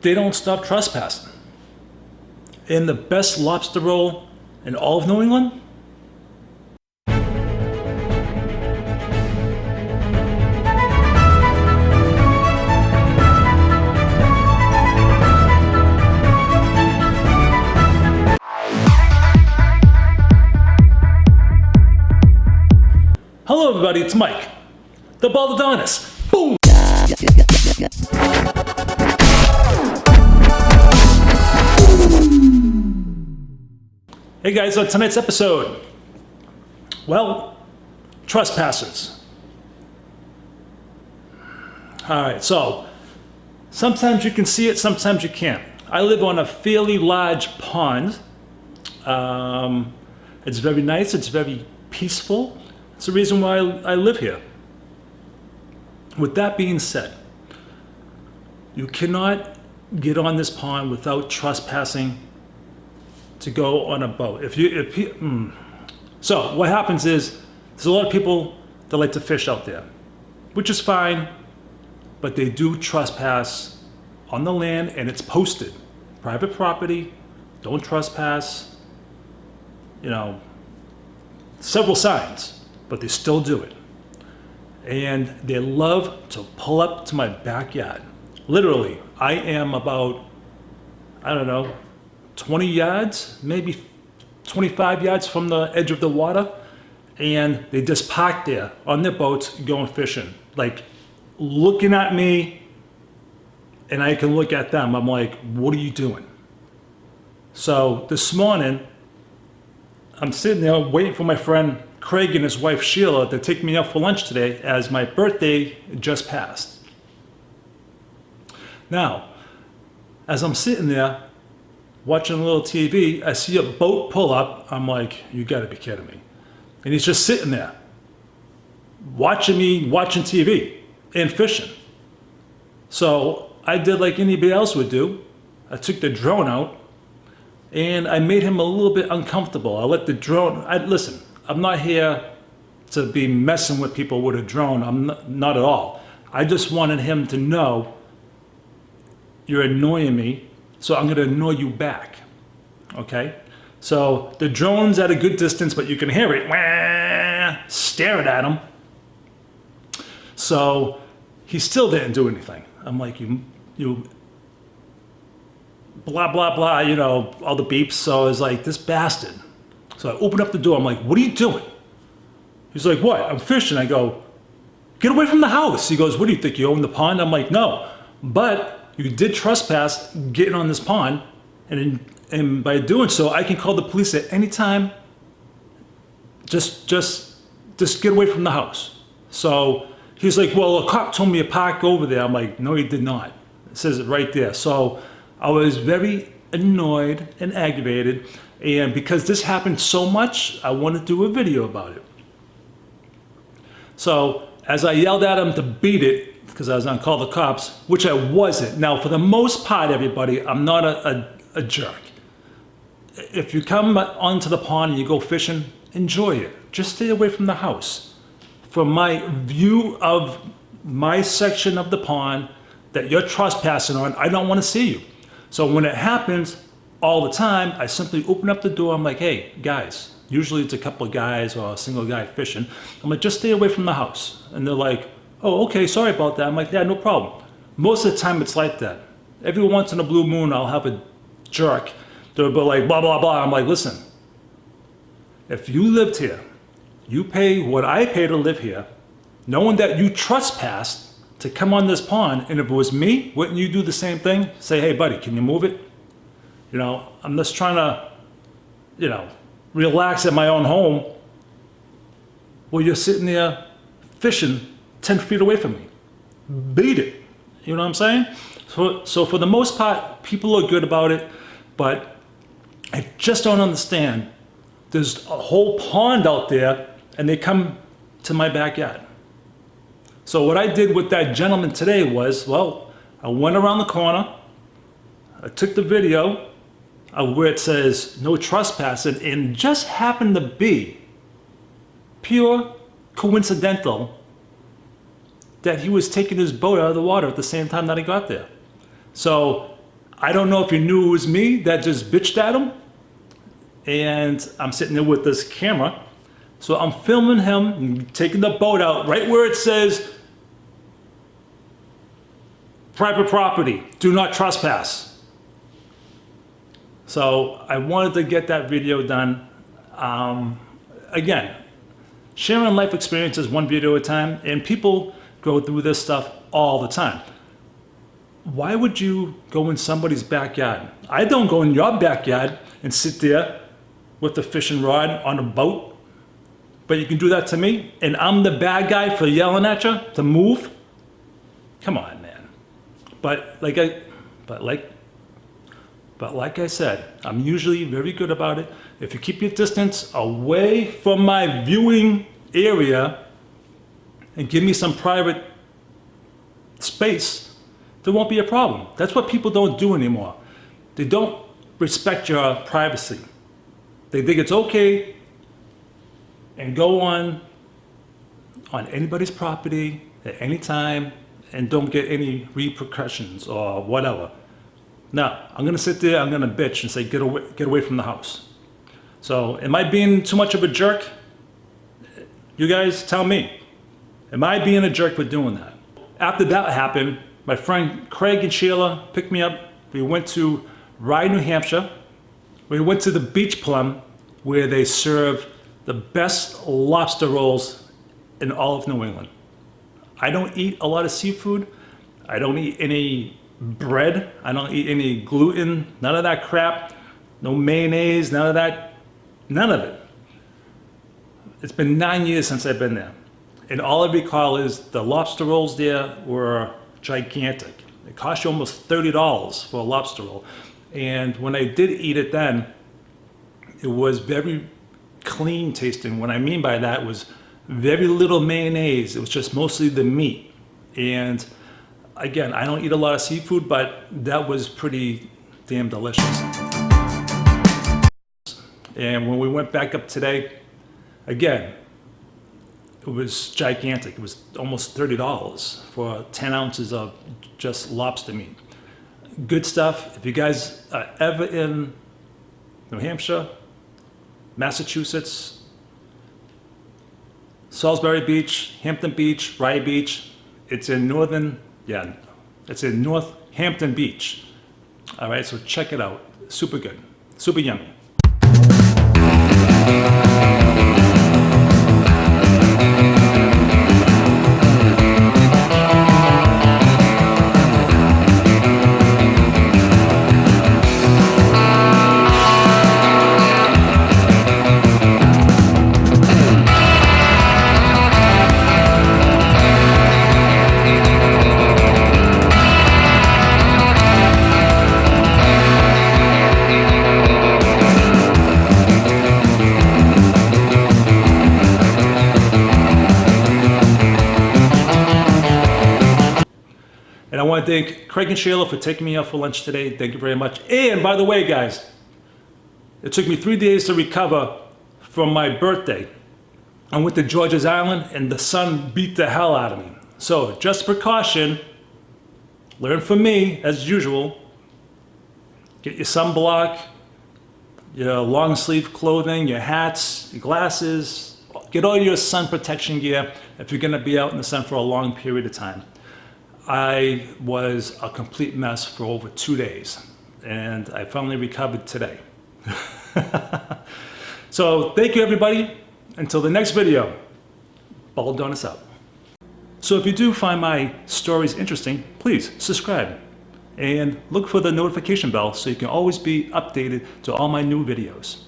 they don't stop trespassing. And the best lobster roll in all of New England? Hello everybody, it's Mike, the Baldadonis. Boom! Hey guys, on tonight's episode, well, trespassers. Alright, so, sometimes you can see it, sometimes you can't. I live on a fairly large pond. It's very nice, it's very peaceful. It's the reason why I live here. With that being said, you cannot get on this pond without trespassing to go on a boat. So what happens is there's a lot of people that like to fish out there, which is fine, but they do trespass on the land and it's posted. Private property, don't trespass, you know, several signs. But they still do it. And they love to pull up to my backyard. Literally, I am about, I don't know, 20 yards, maybe 25 yards from the edge of the water. And they just park there on their boats going fishing. Like looking at me and I can look at them. I'm like, what are you doing? So this morning, I'm sitting there waiting for my friend Craig and his wife Sheila to take me out for lunch today as my birthday just passed. Now, as I'm sitting there watching a little TV, I see a boat pull up. I'm like, you gotta be kidding me. And he's just sitting there watching me watching TV and fishing. So I did like anybody else would do. I took the drone out and I made him a little bit uncomfortable. I let the drone, listen, I'm not here to be messing with people with a drone. I'm not at all. I just wanted him to know you're annoying me, so I'm gonna annoy you back, okay? So the drone's at a good distance, but you can hear it staring at him. So he still didn't do anything. I'm like, you blah, blah, blah, you know, all the beeps. So I was like, this bastard. So I open up the door, I'm like, what are you doing? He's like, what? I'm fishing. I go, get away from the house. He goes, what do you think, you own the pond? I'm like, no, but you did trespass getting on this pond, and by doing so, I can call the police at any time. Just get away from the house. So he's like, well, a cop told me to park over there. I'm like, no, he did not. It says it right there. So I was very annoyed and aggravated. And because this happened so much, I want to do a video about it. So as I yelled at him to beat it, because I was going to call the cops, which I wasn't. Now, for the most part, everybody, I'm not a jerk. If you come onto the pond and you go fishing, enjoy it. Just stay away from the house. From my view of my section of the pond that you're trespassing on, I don't want to see you. So when it happens, all the time, I simply open up the door. I'm like, hey, guys, usually it's a couple of guys or a single guy fishing. I'm like, just stay away from the house. And they're like, oh, okay, sorry about that. I'm like, yeah, no problem. Most of the time it's like that. Every once in a blue moon, I'll have a jerk. They'll be like, blah, blah, blah. I'm like, listen, if you lived here, you pay what I pay to live here, knowing that you trespassed to come on this pond, and if it was me, wouldn't you do the same thing? Say, hey, buddy, can you move it? You know, I'm just trying to, you know, relax at my own home while you're sitting there fishing 10 feet away from me. Beat it. You know what I'm saying? So for the most part, people are good about it, but I just don't understand. There's a whole pond out there and they come to my backyard. So what I did with that gentleman today was, well, I went around the corner, I took the video where it says no trespassing, and just happened to be pure coincidental that he was taking his boat out of the water at the same time that I got there. So I don't know if he knew it was me that just bitched at him. And I'm sitting there with this camera. So I'm filming him, taking the boat out right where it says private property, do not trespass. So I wanted to get that video done. Again, sharing life experiences one video at a time, and people go through this stuff all the time. Why would you go in somebody's backyard? I don't go in your backyard and sit there with the fishing rod on a boat, but you can do that to me, and I'm the bad guy for yelling at you to move? Come on, man. But like I said, I'm usually very good about it. If you keep your distance away from my viewing area and give me some private space, there won't be a problem. That's what people don't do anymore. They don't respect your privacy. They think it's okay and go on anybody's property at any time and don't get any repercussions or whatever. Now, I'm gonna sit there, I'm gonna bitch and say, get away from the house. So, am I being too much of a jerk? You guys tell me. Am I being a jerk for doing that? After that happened, my friend Craig and Sheila picked me up. We went to Rye, New Hampshire. We went to the Beach Plum, where they serve the best lobster rolls in all of New England. I don't eat a lot of seafood. I don't eat any bread. I don't eat any gluten, none of that crap. No mayonnaise, none of that, none of it. It's been 9 years since I've been there. And all I recall is the lobster rolls there were gigantic. It cost you almost $30 for a lobster roll. And when I did eat it then, it was very clean tasting. What I mean by that was very little mayonnaise. It was just mostly the meat. And again, I don't eat a lot of seafood, but that was pretty damn delicious. And when we went back up today, again, it was gigantic. It was almost $30 for 10 ounces of just lobster meat. Good stuff. If you guys are ever in New Hampshire, Massachusetts, Salisbury Beach, Hampton Beach, Rye Beach, it's in it's in Northampton Beach. All right, so check it out. Super good, super yummy. And I want to thank Craig and Sheila for taking me out for lunch today. Thank you very much. And by the way, guys, it took me 3 days to recover from my birthday. I went to George's Island and the sun beat the hell out of me. So just precaution, learn from me as usual. Get your sunblock, your long sleeve clothing, your hats, your glasses. Get all your sun protection gear if you're going to be out in the sun for a long period of time. I was a complete mess for over 2 days, and I finally recovered today. So thank you, everybody. Until the next video, Baldadonis out. So if you do find my stories interesting, please subscribe and look for the notification bell so you can always be updated to all my new videos.